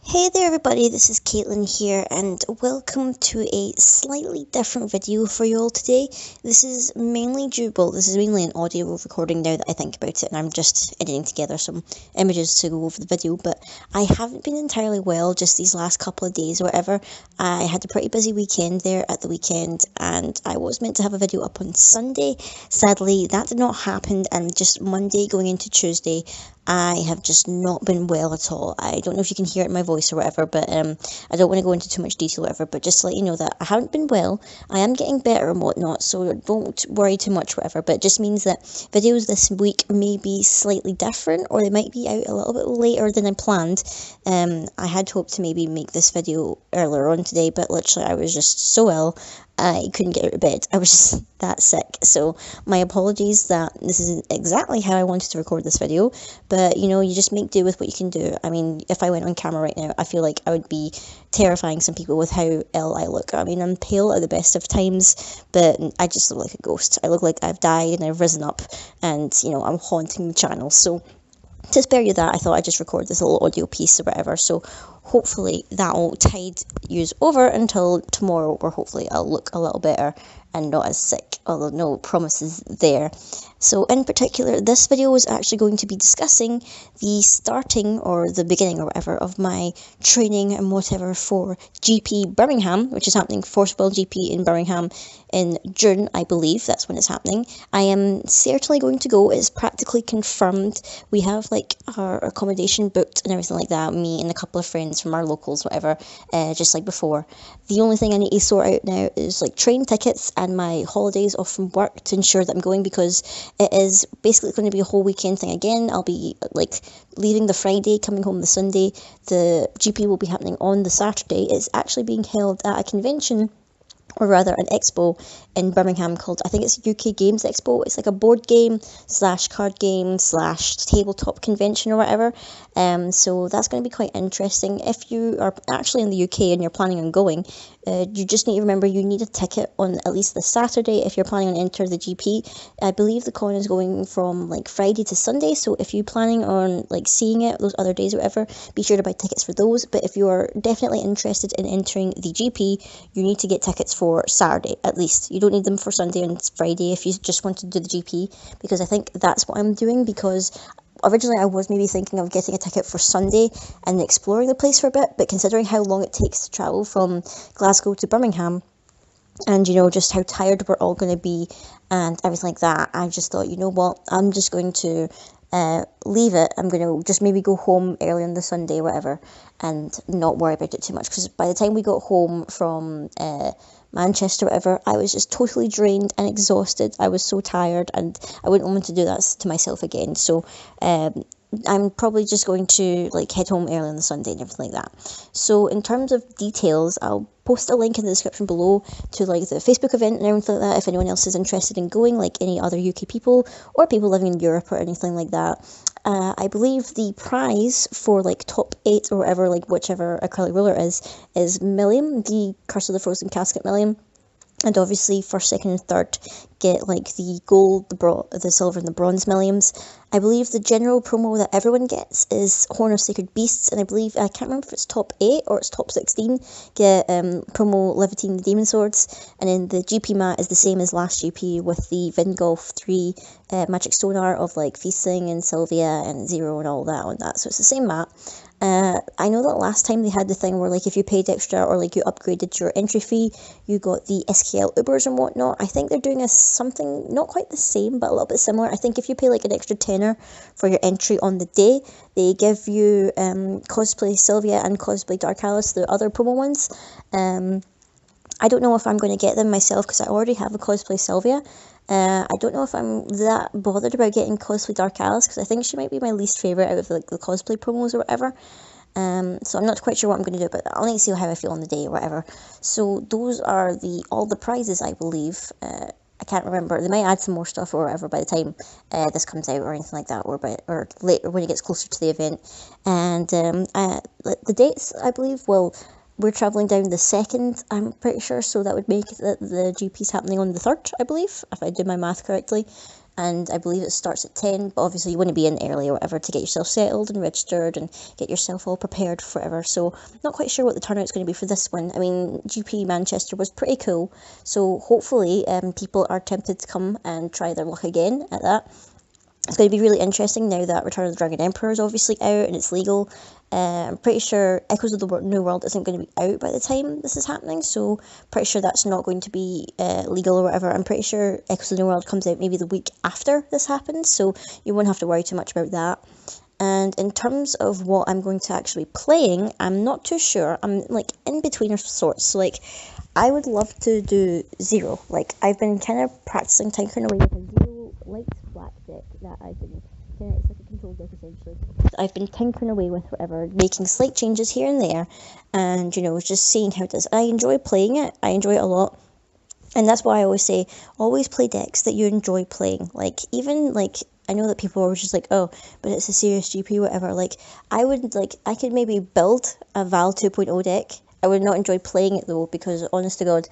Hey there everybody, this is Caitlin here and welcome to a slightly different video for you all today. This is mainly an audio recording now that I think about it, and I'm just editing together some images to go over the video, but I haven't been entirely well just these last couple of days or whatever. I had a pretty busy weekend there at the weekend and I was meant to have a video up on Sunday. Sadly, that did not happen, and just Monday going into Tuesday, I have just not been well at all. I don't know if you can hear it in my voice or whatever, but I don't want to go into too much detail or whatever, but just to let you know that I haven't been well. I am getting better and whatnot, so don't worry too much whatever, but it just means that videos this week may be slightly different, or they might be out a little bit later than I planned. I had hoped to maybe make this video earlier on today, but literally I was just so ill. I couldn't get out of bed. I was just that sick. So my apologies that this isn't exactly how I wanted to record this video, but you know, you just make do with what you can do. I mean, if I went on camera right now, I feel like I would be terrifying some people with how ill I look. I mean, I'm pale at the best of times, but I just look like a ghost. I look like I've died and I've risen up, and you know, I'm haunting the channel. So to spare you that, I thought I'd just record this little audio piece or whatever, so hopefully that'll tide you over until tomorrow, where hopefully I'll look a little better and not as sick, although no promises there. So in particular, this video is actually going to be discussing the starting, or the beginning or whatever, of my training and whatever for GP Birmingham, which is happening, Force World GP in Birmingham in June, I believe. That's when it's happening. I am certainly going to go. It's practically confirmed. We have like our accommodation booked and everything like that, me and a couple of friends from our locals, whatever, just like before. The only thing I need to sort out now is like train tickets and my holidays off from work to ensure that I'm going, because it is basically going to be a whole weekend thing again. I'll be like leaving the Friday, coming home the Sunday. The GP will be happening on the Saturday. It's actually being held at a convention, or rather an expo in Birmingham called, I think it's UK Games Expo. It's like a board game / card game / tabletop convention or whatever. So that's going to be quite interesting. If you are actually in the UK and you're planning on going, you just need to remember you need a ticket on at least the Saturday if you're planning on entering the GP. I believe the con is going from like Friday to Sunday, so if you're planning on like seeing it those other days or whatever, be sure to buy tickets for those. But if you're definitely interested in entering the GP, you need to get tickets for Saturday at least. You don't need them for Sunday and Friday if you just want to do the GP, because I think that's what I'm doing, because originally I was maybe thinking of getting a ticket for Sunday and exploring the place for a bit, but considering how long it takes to travel from Glasgow to Birmingham, and you know, just how tired we're all going to be and everything like that, I just thought, you know what, I'm just going to leave it. I'm going to just maybe go home early on the Sunday or whatever and not worry about it too much, because by the time we got home from Manchester or whatever, I was just totally drained and exhausted. I was so tired and I wouldn't want to do that to myself again. So I'm probably just going to like head home early on the Sunday and everything like that. So in terms of details, I'll post a link in the description below to like the Facebook event and everything like that, if anyone else is interested in going, like any other UK people or people living in Europe or anything like that. I believe the prize for like top 8 or whatever, like whichever acrylic ruler is million, the Curse of the Frozen Casket million. And obviously first, second and third get like the gold, the silver and the bronze millions. I believe the general promo that everyone gets is Horn of Sacred Beasts, and I believe, I can't remember if it's top 8 or it's top 16, get promo Levitating the Demon Swords. And then the GP mat is the same as last GP with the Vingolf 3 magic stone art of like Feasting and Sylvia and Zero and all that on that. So it's the same mat. I know that last time they had the thing where like if you paid extra or like you upgraded your entry fee, you got the SKL Ubers and whatnot. I think they're doing something not quite the same, but a little bit similar. I think if you pay like an extra tenner for your entry on the day, they give you cosplay Sylvia and cosplay Dark Alice, the other promo ones. I don't know if I'm going to get them myself, because I already have a cosplay Sylvia. I don't know if I'm that bothered about getting cosplay Dark Alice, because I think she might be my least favourite out of like the cosplay promos or whatever. So I'm not quite sure what I'm going to do, but I'll need to see how I feel on the day or whatever. So those are all the prizes, I believe. I can't remember. They might add some more stuff or whatever by the time this comes out or anything like that, or later when it gets closer to the event. And the dates, I believe, well, we're travelling down the 2nd, I'm pretty sure, so that would make the GP's happening on the 3rd, I believe, if I did my math correctly. and I believe it starts at 10, but obviously you want to be in early or whatever to get yourself settled and registered and get yourself all prepared for whatever. So not quite sure what the turnout's going to be for this one. I mean, GP Manchester was pretty cool, so hopefully people are tempted to come and try their luck again at that. It's going to be really interesting now that Return of the Dragon Emperor is obviously out and it's legal. I'm pretty sure Echoes of the New World isn't going to be out by the time this is happening, so pretty sure that's not going to be legal or whatever. I'm pretty sure Echoes of the New World comes out maybe the week after this happens, so you won't have to worry too much about that. And in terms of what I'm going to actually be playing, I'm not too sure. I'm like in between of sorts. So like, I would love to do Zero. Like, I've been kind of practicing tinkering away with a Zero light black deck that I've been kind of, it's like a control deck essentially. I've been tinkering away with whatever, making slight changes here and there, and you know, just seeing how it does. I enjoy playing it. I enjoy it a lot. And that's why I always say, always play decks that you enjoy playing. Like, even, like, I know that people are just like, oh, but it's a serious GP, whatever. Like, I could maybe build a Val 2.0 deck. I would not enjoy playing it, though, because, honest to God,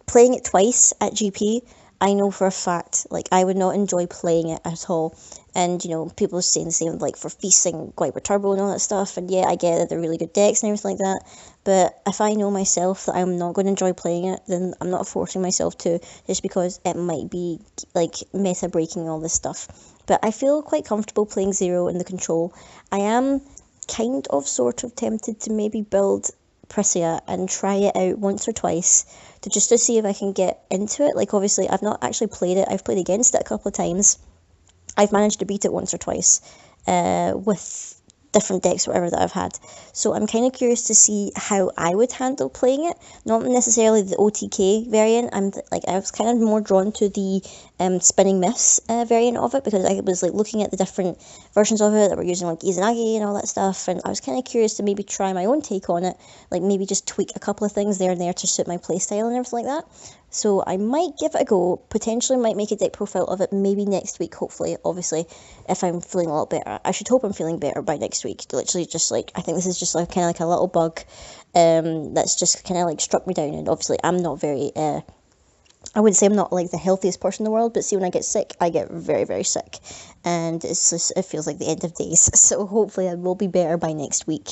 playing it twice at GP, I know for a fact, like, I would not enjoy playing it at all. And, you know, people are saying the same, like, for Feasting, Guiber Turbo and all that stuff. And yeah, I get that they're really good decks and everything like that. But if I know myself that I'm not going to enjoy playing it, then I'm not forcing myself to, just because it might be, like, meta breaking all this stuff. But I feel quite comfortable playing Zero in the control. I am kind of sort of tempted to maybe build Priscilla and try it out once or twice to see if I can get into it. Like, obviously, I've not actually played it. I've played against it a couple of times. I've managed to beat it once or twice with different decks or whatever that I've had. So I'm kind of curious to see how I would handle playing it. Not necessarily the OTK variant. I was kind of more drawn to the Spinning Myths variant of it, because I was like looking at the different versions of it that were using like Izanagi and all that stuff, and I was kind of curious to maybe try my own take on it, like maybe just tweak a couple of things there and there to suit my playstyle and everything like that. So I might give it a go, potentially might make a deck profile of it maybe next week, hopefully, obviously, if I'm feeling a little better. I should hope I'm feeling better by next week. Literally just like, I think this is just like kind of like a little bug that's just kind of like struck me down, and obviously I'm not very, I wouldn't say I'm not like the healthiest person in the world, but see, when I get sick, I get very, very sick, and it's just, it feels like the end of days, so hopefully I will be better by next week.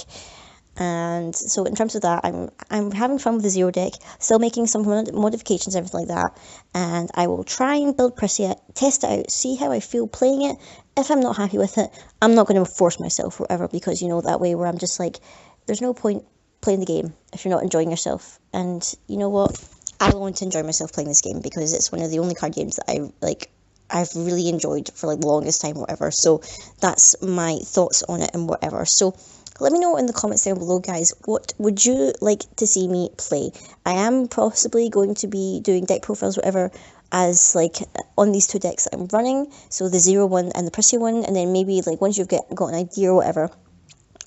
And so in terms of that, I'm having fun with the Zero deck, still making some modifications, everything like that, and I will try and build Priscilla, test it out, see how I feel playing it. If I'm not happy with it, I'm not going to force myself or whatever, because, you know, that way where I'm just like, there's no point playing the game if you're not enjoying yourself. And you know what? I want to enjoy myself playing this game, because it's one of the only card games that I've really enjoyed for like the longest time or whatever. So that's my thoughts on it and whatever. So let me know in the comments down below, guys, what would you like to see me play? I am possibly going to be doing deck profiles, whatever, as like on these two decks that I'm running, so the Zero one and the Prissy one, and then maybe like once you've got an idea or whatever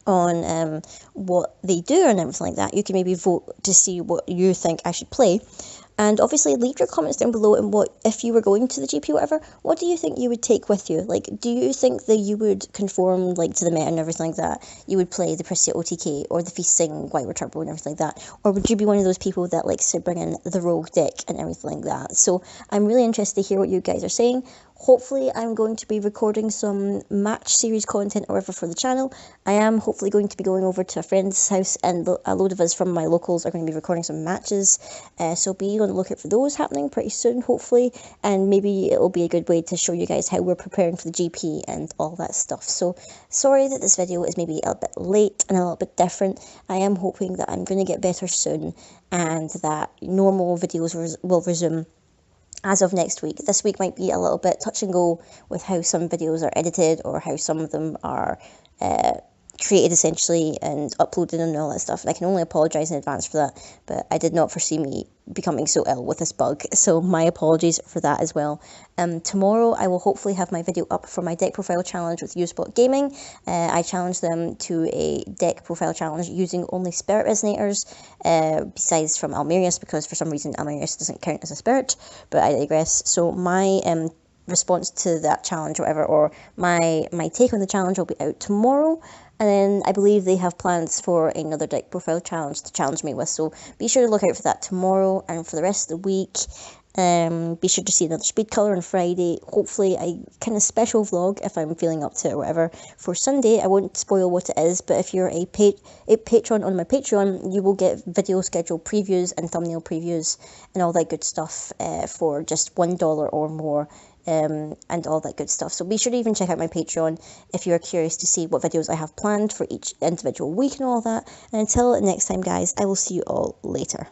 on what they do and everything like that, you can maybe vote to see what you think I should play. And obviously, leave your comments down below, and what, if you were going to the GP or whatever, what do you think you would take with you? Like, do you think that you would conform, like, to the meta and everything like that? You would play the Priscilla OTK or the Feasting Guiber Turbo and everything like that? Or would you be one of those people that likes to bring in the Rogue deck and everything like that? So, I'm really interested to hear what you guys are saying. Hopefully, I'm going to be recording some match series content or whatever for the channel. I am hopefully going to be going over to a friend's house, and a load of us from my locals are going to be recording some matches. So be on the lookout for those happening pretty soon, hopefully. And maybe it'll be a good way to show you guys how we're preparing for the GP and all that stuff. So sorry that this video is maybe a bit late and a little bit different. I am hoping that I'm going to get better soon, and that normal videos will resume as of next week. This week might be a little bit touch and go with how some videos are edited, or how some of them are created essentially and uploaded and all that stuff. And I can only apologise in advance for that, but I did not foresee me becoming so ill with this bug, so my apologies for that as well. Tomorrow I will hopefully have my video up for my deck profile challenge with Uspot Gaming. I challenged them to a deck profile challenge using only Spirit Resonators, besides from Almerius, because for some reason Almerius doesn't count as a spirit, but I digress. So my response to that challenge or whatever, or my take on the challenge, will be out tomorrow. And then I believe they have plans for another deck profile challenge to challenge me with, so be sure to look out for that tomorrow and for the rest of the week. Be sure to see another speed colour on Friday. Hopefully a kind of special vlog if I'm feeling up to it or whatever. For Sunday, I won't spoil what it is, but if you're a patron on my Patreon, you will get video schedule previews and thumbnail previews and all that good stuff for just $1 or more. And all that good stuff. So be sure to even check out my Patreon if you're curious to see what videos I have planned for each individual week and all that. And until next time, guys, I will see you all later.